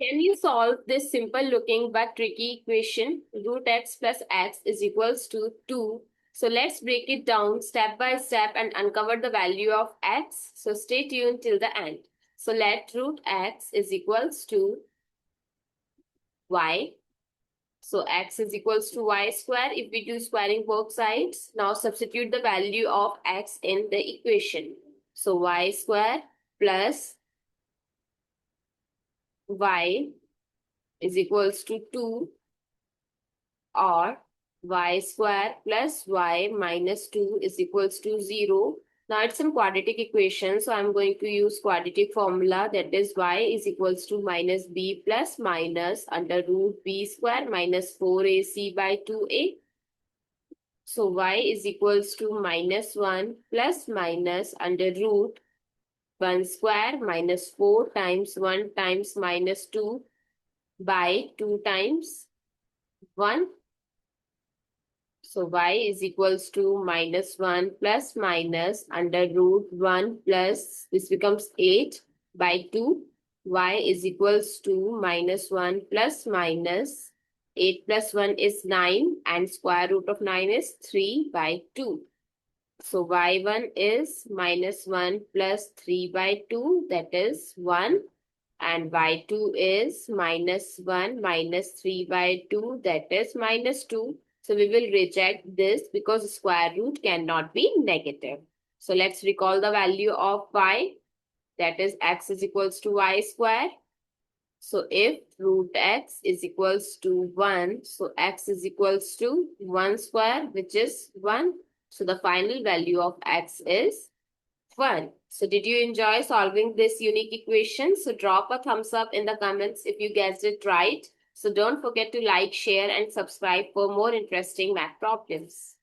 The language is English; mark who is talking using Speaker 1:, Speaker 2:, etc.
Speaker 1: Can you solve this simple looking but tricky equation? Root x plus x is equals to 2. So let's break it down step by step and uncover the value of x. So stay tuned till the end. So let root x is equals to y. So x is equals to y square if we do squaring both sides. Now substitute the value of x in the equation. So y square plus y is equals to 2 or y square plus y minus 2 is equals to 0. Now it's some quadratic equation, so I'm going to use quadratic formula, that is y is equals to minus b plus minus under root b square minus 4ac by 2a. So y is equals to minus 1 plus minus under root 1 square minus 4 times 1 times minus 2 by 2 times 1. So y is equals to minus 1 plus minus under root 1 plus, this becomes 8 by 2. Y is equals to minus 1 plus minus 8 plus 1 is 9 and square root of 9 is 3 by 2. So y1 is minus 1 plus 3 by 2, that is 1. And y2 is minus 1 minus 3 by 2, that is minus 2. So we will reject this because square root cannot be negative. So let's recall the value of y, that is x is equals to y square. So if root x is equals to 1, so x is equals to 1 square, which is 1. So the final value of x is 1. So did you enjoy solving this unique equation? So drop a thumbs up in the comments if you guessed it right. So don't forget to like, share and subscribe for more interesting math problems.